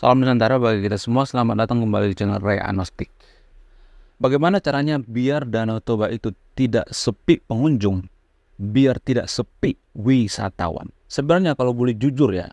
Salam Nusantara bagi kita semua, selamat datang kembali di channel Ray Agnostik. Bagaimana caranya biar Danau Toba itu tidak sepi pengunjung, biar tidak sepi wisatawan? Sebenarnya kalau boleh jujur ya,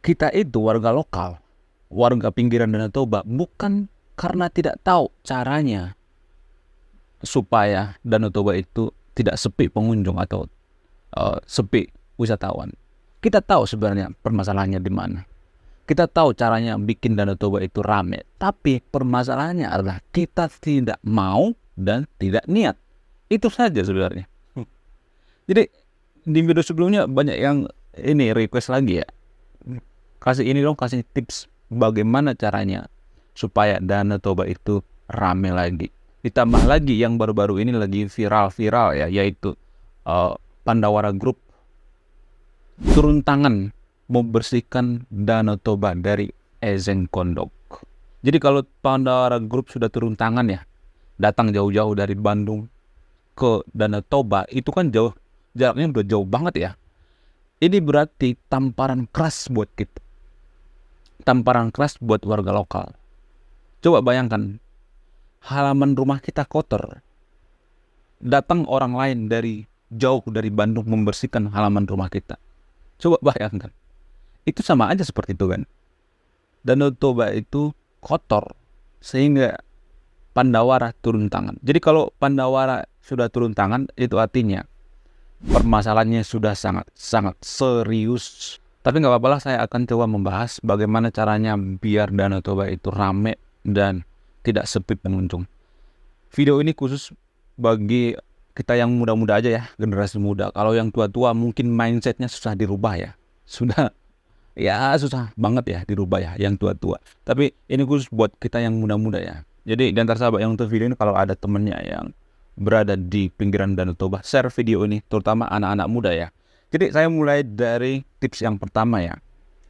kita itu warga lokal, warga pinggiran Danau Toba, bukan karena tidak tahu caranya supaya Danau Toba itu tidak sepi pengunjung atau sepi wisatawan. Kita tahu sebenarnya permasalahannya di mana. Kita tahu caranya bikin Danau Toba itu rame. Tapi permasalahannya adalah kita tidak mau dan tidak niat. Itu saja sebenarnya. Jadi di video sebelumnya banyak yang ini request lagi ya. Kasih ini dong, kasih tips bagaimana caranya supaya Danau Toba itu rame lagi. Ditambah lagi yang baru-baru ini lagi viral-viral ya, yaitu Pandawara Group turun tangan membersihkan Danau Toba dari eceng gondok. Jadi kalau Pandawara Group sudah turun tangan ya, datang jauh-jauh dari Bandung ke Danau Toba, itu kan jauh, jaraknya udah jauh banget ya. Ini berarti tamparan keras buat kita, tamparan keras buat warga lokal. Coba bayangkan, halaman rumah kita kotor, datang orang lain dari jauh dari Bandung membersihkan halaman rumah kita. Coba bayangkan. Itu sama aja seperti itu kan. Danau Toba itu kotor sehingga Pandawara turun tangan. Jadi kalau Pandawara sudah turun tangan, itu artinya permasalahannya sudah sangat serius. Tapi nggak apa-apa lah, saya akan coba membahas bagaimana caranya biar Danau Toba itu rame dan tidak sepi pengunjung. Video ini khusus bagi kita yang muda-muda aja ya, generasi muda. Kalau yang tua-tua mungkin mindsetnya susah dirubah ya. Sudah ya susah banget ya dirubah ya yang tua-tua. Tapi ini khusus buat kita yang muda-muda ya. Jadi di antara sahabat yang nonton video ini, kalau ada temennya yang berada di pinggiran Danau Toba, share video ini, terutama anak-anak muda ya. Jadi saya mulai dari tips yang pertama ya.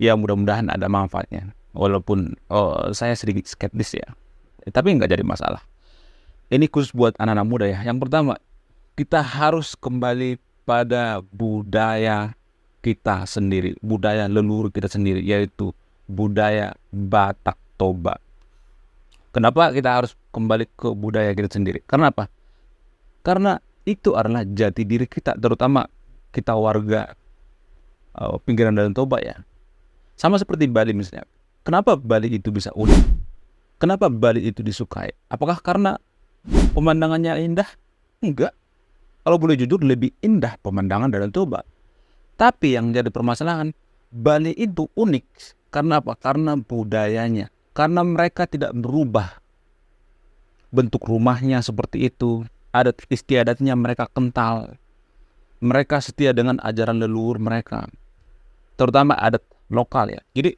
Ya mudah-mudahan ada manfaatnya. Walaupun saya sedikit skeptis ya. Tapi nggak jadi masalah. Ini khusus buat anak-anak muda ya. Yang pertama, kita harus kembali pada budaya kita sendiri, budaya leluhur kita sendiri, yaitu budaya Batak Toba. Kenapa kita harus kembali ke budaya kita sendiri? Karena apa? Karena itu adalah jati diri kita, terutama kita warga pinggiran Danau Toba ya. Sama seperti Bali misalnya. Kenapa Bali itu bisa unik? Kenapa Bali itu disukai? Apakah karena pemandangannya indah? Enggak. Kalau boleh jujur, lebih indah pemandangan Danau Toba. Tapi yang jadi permasalahan, Bali itu unik. Karena apa? Karena budayanya. Karena mereka tidak berubah. Bentuk rumahnya seperti itu. Adat istiadatnya mereka kental. Mereka setia dengan ajaran leluhur mereka. Terutama adat lokal ya. Jadi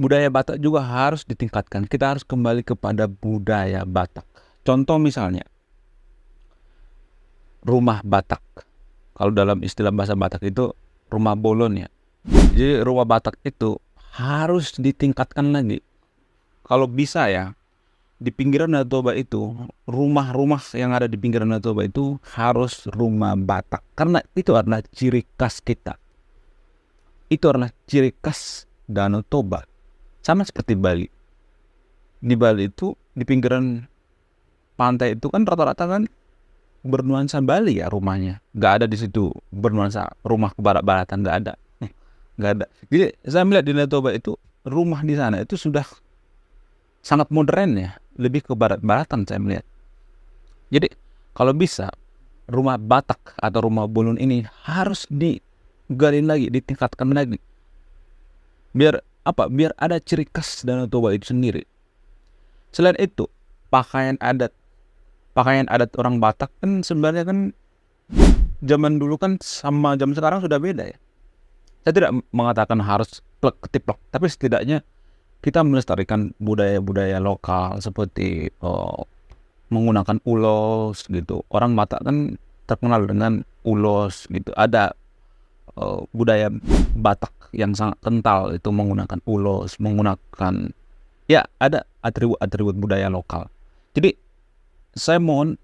budaya Batak juga harus ditingkatkan. Kita harus kembali kepada budaya Batak. Contoh misalnya, rumah Batak. Kalau dalam istilah bahasa Batak itu rumah bolon ya. Jadi rumah Batak itu harus ditingkatkan lagi. Kalau bisa ya, di pinggiran Danau Toba itu, rumah-rumah yang ada di pinggiran Danau Toba itu harus rumah Batak. Karena itu adalah ciri khas kita. Itu adalah ciri khas Danau Toba. Sama seperti Bali. Di Bali itu, di pinggiran pantai itu kan rata-rata kan bernuansa Bali ya rumahnya. Nggak ada di situ bernuansa rumah ke barat-baratan, nggak ada. Nggak ada. Jadi saya melihat di Danau Toba itu, rumah di sana itu sudah sangat modern ya. Lebih ke barat-baratan saya melihat. Jadi kalau bisa, rumah Batak atau rumah bolon ini harus digalin lagi, ditingkatkan lagi. Biar apa? Biar ada ciri khas Danau Toba itu sendiri. Selain itu, pakaian adat orang Batak kan sebenarnya kan zaman dulu kan sama zaman sekarang sudah beda ya. Saya tidak mengatakan harus plek ketiplek, tapi setidaknya kita melestarikan budaya-budaya lokal seperti menggunakan ulos gitu. Orang Batak kan terkenal dengan ulos gitu. Ada budaya Batak yang sangat kental itu menggunakan ulos, menggunakan ya ada atribut-atribut budaya lokal. Jadi saya mohon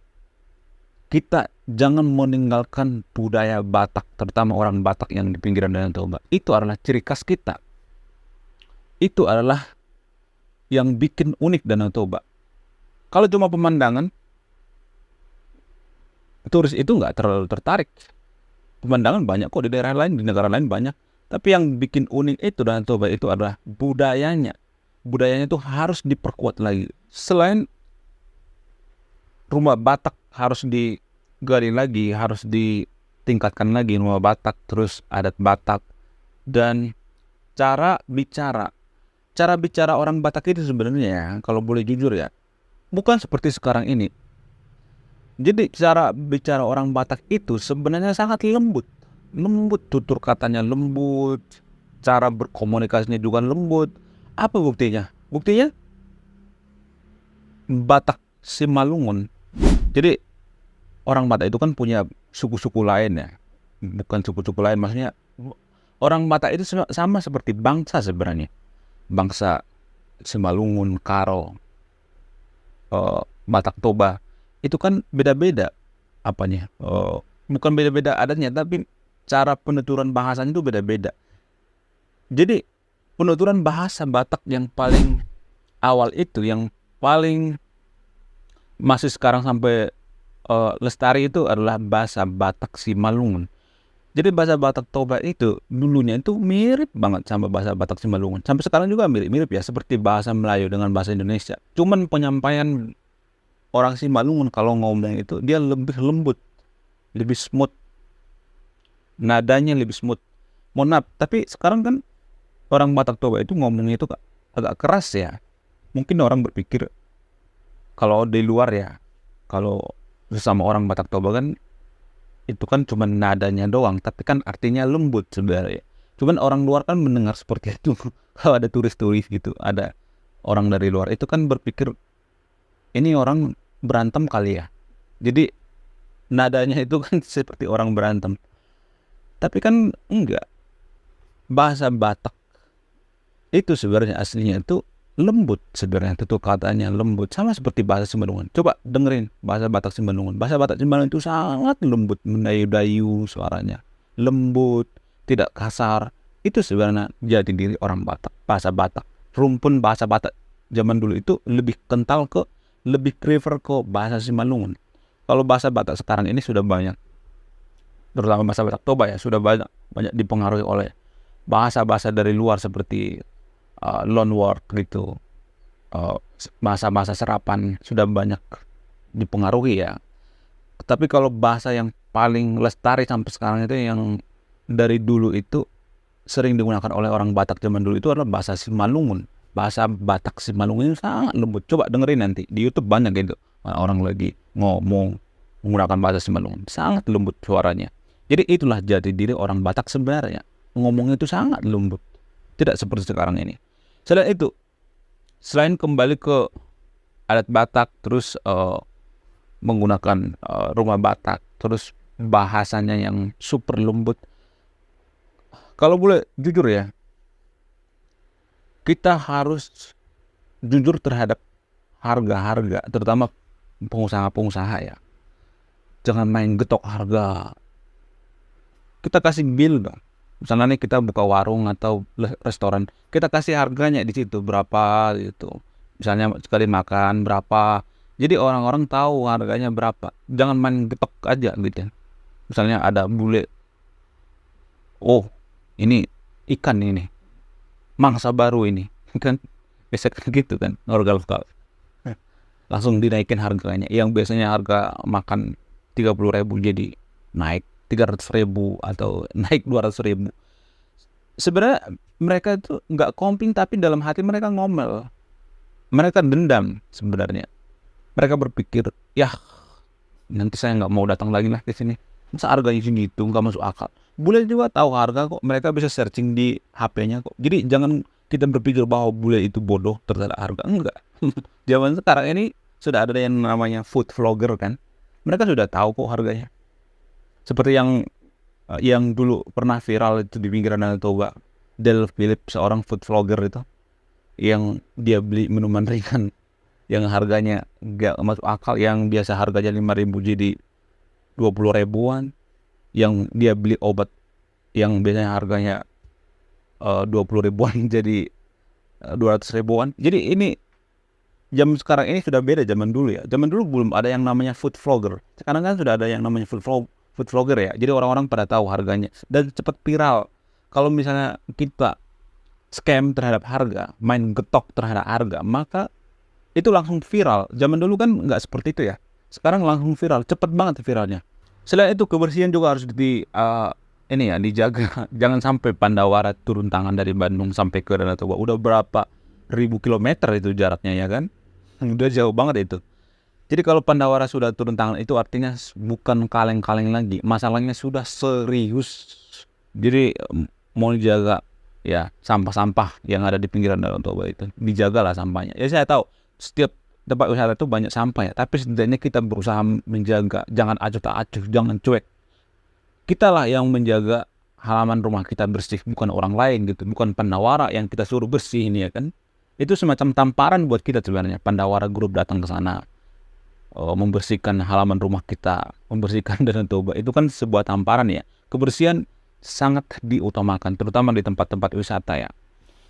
kita jangan meninggalkan budaya Batak, terutama orang Batak yang di pinggiran Danau Toba. Itu adalah ciri khas kita. itu adalah yang bikin unik Danau Toba. Kalau cuma pemandangan, turis itu nggak terlalu tertarik. Pemandangan banyak kok di daerah lain, di negara lain banyak. Tapi yang bikin unik itu Danau Toba itu adalah budayanya. Budayanya itu harus diperkuat lagi. Selain rumah Batak harus digali lagi, harus ditingkatkan lagi rumah Batak, terus adat Batak, dan cara bicara. Cara bicara orang Batak itu sebenarnya ya, kalau boleh jujur ya, bukan seperti sekarang ini. Jadi cara bicara orang Batak itu sebenarnya sangat lembut. Lembut, tutur katanya lembut, cara berkomunikasinya juga lembut. Apa buktinya? Buktinya Batak Simalungun. Jadi orang Batak itu kan punya suku-suku lain ya. Bukan suku-suku lain, maksudnya orang Batak itu sama seperti bangsa sebenarnya. Bangsa Simalungun, Karo, Batak Toba itu kan beda-beda apanya, bukan beda-beda adatnya, tapi cara penuturan bahasanya itu beda-beda. Jadi penuturan bahasa Batak yang paling awal itu, yang paling masih sekarang sampai lestari itu adalah bahasa Batak Simalungun. Jadi bahasa Batak Toba itu dulunya itu mirip banget sama bahasa Batak Simalungun. Sampai sekarang juga mirip-mirip ya, seperti bahasa Melayu dengan bahasa Indonesia. Cuman penyampaian orang Simalungun kalau ngomong itu dia lebih lembut, lebih smooth, nadanya lebih smooth. Mohon maaf, tapi sekarang kan orang Batak Toba itu ngomongnya itu agak keras ya. Mungkin orang berpikir kalau di luar ya, kalau sesama orang Batak Toba kan itu kan cuma nadanya doang, tapi kan artinya lembut sebenarnya. Cuman orang luar kan mendengar seperti itu. Kalau ada turis-turis gitu, ada orang dari luar itu kan berpikir ini orang berantem kali ya. Jadi nadanya itu kan seperti orang berantem. Tapi kan enggak. Bahasa Batak itu sebenarnya aslinya itu lembut sebenarnya. Tutur katanya lembut. Sama seperti bahasa Simalungun. Coba dengerin bahasa Batak Simalungun. Bahasa Batak Simalungun itu sangat lembut. Mendayu-dayu suaranya. Lembut. Tidak kasar. Itu sebenarnya jati diri orang Batak. Bahasa Batak. Rumpun bahasa Batak zaman dulu itu lebih kental lebih prefer ke bahasa Simalungun. Kalau bahasa Batak sekarang ini sudah banyak, terutama bahasa Batak Toba ya, sudah banyak dipengaruhi oleh bahasa-bahasa dari luar seperti loanword gitu, bahasa-bahasa serapan sudah banyak dipengaruhi ya. Tapi kalau bahasa yang paling lestari sampai sekarang itu yang dari dulu itu sering digunakan oleh orang Batak zaman dulu itu adalah bahasa Simalungun. Bahasa Batak Simalungun itu sangat lembut. Coba dengerin nanti di YouTube banyak gitu orang lagi ngomong menggunakan bahasa Simalungun, sangat lembut suaranya. Jadi itulah jati diri orang Batak sebenarnya, ngomongnya itu sangat lembut, tidak seperti sekarang ini. Selain itu, selain kembali ke adat Batak, terus menggunakan rumah Batak, terus bahasanya yang super lembut. Kalau boleh jujur ya, kita harus jujur terhadap harga-harga, terutama pengusaha-pengusaha ya. Jangan main getok harga. Kita kasih bill dong. Misalnya nih kita buka warung atau restoran, kita kasih harganya di situ berapa gitu. Misalnya sekali makan berapa. Jadi orang-orang tahu harganya berapa. Jangan main getok aja gitu. Misalnya ada bule, oh ini ikan ini, mangsa baru ini, kan biasa gitu kan, lokal. Langsung dinaikin harganya. Yang biasanya harga makan 30.000 jadi naik 300.000 atau naik 200.000. Sebenarnya mereka itu nggak komplain, tapi dalam hati mereka ngomel. Mereka dendam sebenarnya. Mereka berpikir, ya nanti saya nggak mau datang lagi lah ke sini. Masa harganya segitu, nggak masuk akal. Bule juga tahu harga kok. Mereka bisa searching di HP-nya kok. Jadi jangan kita berpikir bahwa bule itu bodoh terhadap harga. Enggak. Zaman sekarang ini sudah ada yang namanya food vlogger kan. Mereka sudah tahu kok harganya. Seperti yang dulu pernah viral itu di pinggiran Danau Toba. Del Philip, seorang food vlogger itu, yang dia beli minuman ringan yang harganya gak masuk akal, yang biasa harganya 5.000 jadi 20.000-an, yang dia beli obat yang biasanya harganya 20.000-an jadi 200 ribuan. Jadi ini jam sekarang ini sudah beda zaman dulu ya. Zaman dulu belum ada yang namanya food vlogger. Sekarang kan sudah ada yang namanya food vlogger ya. Jadi orang-orang pada tahu harganya dan cepat viral. Kalau misalnya kita scam terhadap harga, main getok terhadap harga, maka itu langsung viral. Zaman dulu kan nggak seperti itu ya. Sekarang langsung viral, cepat banget viralnya. Selain itu kebersihan juga harus dijaga. Jangan sampai Pandawara turun tangan dari Bandung sampai ke Danau Toba. Udah berapa ribu kilometer itu jaraknya ya kan? Udah jauh banget itu. Jadi kalau Pandawara sudah turun tangan itu artinya bukan kaleng-kaleng lagi. Masalahnya sudah serius. Jadi mau dijaga ya sampah-sampah yang ada di pinggiran Danau Toba itu. Dijagalah sampahnya. Ya saya tahu setiap tempat wisata itu banyak sampah ya. Tapi setidaknya kita berusaha menjaga. Jangan acuh tak acuh, jangan cuek. Kitalah yang menjaga halaman rumah kita bersih. Bukan orang lain gitu. Bukan Pandawara yang kita suruh bersih ini ya kan. Itu semacam tamparan buat kita sebenarnya. Pandawara Group datang ke sana membersihkan halaman rumah kita, membersihkan Danau Toba. Itu kan sebuah tamparan ya. Kebersihan sangat diutamakan, terutama di tempat-tempat wisata ya.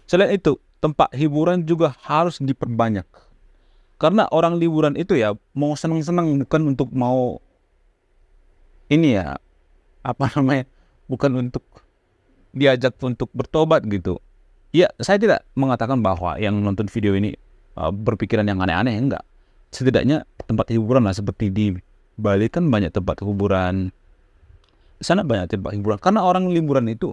Selain itu, tempat hiburan juga harus diperbanyak. Karena orang liburan itu ya mau senang-senang, bukan untuk mau ini ya, bukan untuk diajak untuk bertobat gitu. Ya, saya tidak mengatakan bahwa yang nonton video ini berpikiran yang aneh-aneh, enggak. Setidaknya tempat hiburan lah, seperti di Bali kan banyak tempat hiburan. Di sana banyak tempat hiburan. Karena orang liburan itu,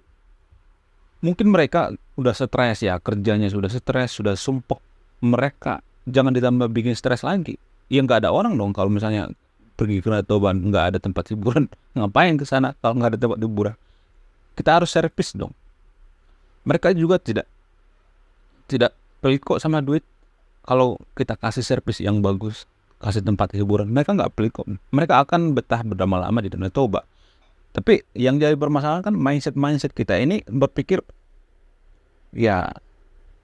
mungkin mereka udah stres ya, kerjanya sudah stres, sudah sumpek. Mereka jangan ditambah bikin stres lagi. Ya nggak ada orang dong kalau misalnya pergi ke Toba nggak ada tempat hiburan. Ngapain ke sana kalau nggak ada tempat hiburan? Kita harus servis dong. Mereka juga tidak pelit kok sama duit. Kalau kita kasih servis yang bagus, kasih tempat hiburan, mereka nggak pelit kok. Mereka akan betah berlama-lama di Danau Toba. Tapi yang jadi bermasalah kan mindset kita ini berpikir, ya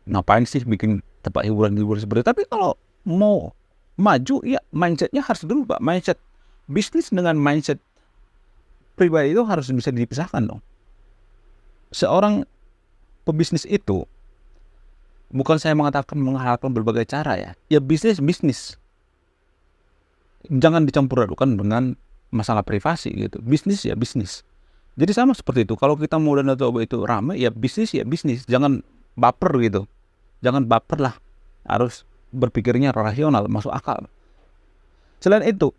ngapain sih bikin tempat hiburan seperti itu. Tapi kalau mau maju, ya mindsetnya harus dulu Pak. Mindset bisnis dengan mindset pribadi itu harus bisa dipisahkan dong. Seorang pebisnis itu, bukan saya mengatakan menghalalkan berbagai cara ya. Ya bisnis. Jangan dicampur adukan dengan masalah privasi gitu. Bisnis ya bisnis. Jadi sama seperti itu. Kalau kita mau Danau Toba itu ramai, ya bisnis. Jangan baper gitu. Jangan baper lah. Harus berpikirnya rasional, masuk akal. Selain itu,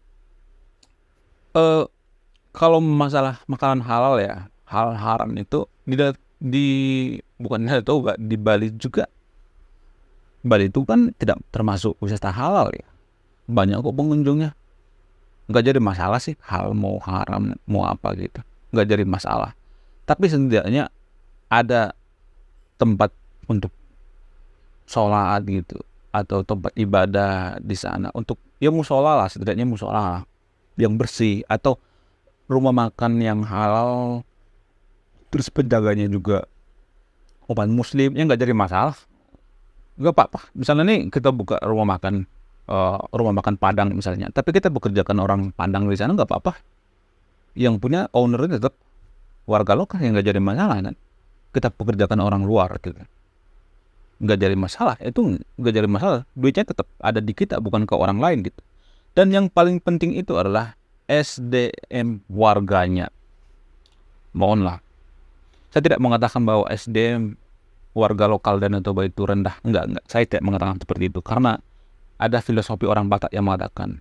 kalau masalah makanan halal ya, halal haram itu bukan Danau Toba, di Bali juga. Bali itu kan tidak termasuk wisata halal ya. Banyak kok pengunjungnya. Nggak jadi masalah sih, hal mau haram, mau apa gitu. Nggak jadi masalah. Tapi setidaknya ada tempat untuk sholat gitu. Atau tempat ibadah di sana. Untuk ya musola lah, setidaknya musola lah. Yang bersih. Atau rumah makan yang halal. Terus penjaganya juga umat muslim. Ya nggak jadi masalah. Nggak apa-apa. Misalnya nih kita buka rumah makan Padang misalnya. Tapi kita bekerjakan orang Padang di sana nggak apa-apa. Yang punya ownernya tetap warga lokal, yang nggak jadi masalah kan. Kita pekerjakan orang luar gitu. Nggak jadi masalah. Itu nggak jadi masalah. Duitnya tetap ada di kita, bukan ke orang lain gitu. Dan yang paling penting itu adalah SDM warganya. Mohonlah. Saya tidak mengatakan bahwa SDM warga lokal Danau Toba itu rendah. Enggak. Saya tidak mengatakan seperti itu. Karena ada filosofi orang Batak yang mengatakan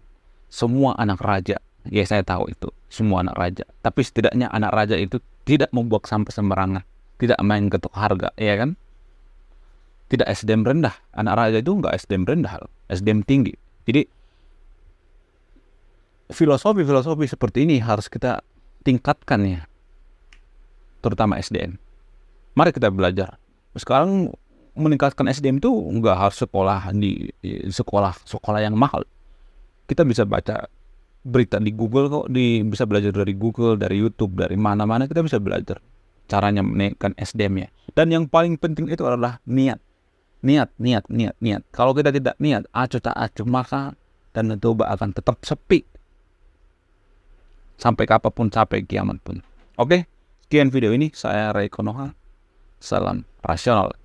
semua anak raja. Ya saya tahu itu. Semua anak raja. Tapi setidaknya anak raja itu tidak membuang sampah sembarangan. Tidak main ketok harga. Ya kan? Tidak SDM rendah. Anak raja itu enggak SDM rendah. SDM tinggi. Jadi filosofi seperti ini harus kita tingkatkan ya. Terutama SDM. Mari kita belajar. Sekarang meningkatkan SDM itu nggak harus sekolah di sekolah yang mahal. Kita bisa baca berita di Google kok, bisa belajar dari Google, dari YouTube, dari mana-mana kita bisa belajar caranya menaikkan SDM ya. Dan yang paling penting itu adalah niat. Kalau kita tidak niat, acuh tak acuh, maka Danau Toba akan tetap sepi sampai kapanpun, sampai kiamat pun. Oke, sekian video ini. Saya Ray Konoha. Salam rasional.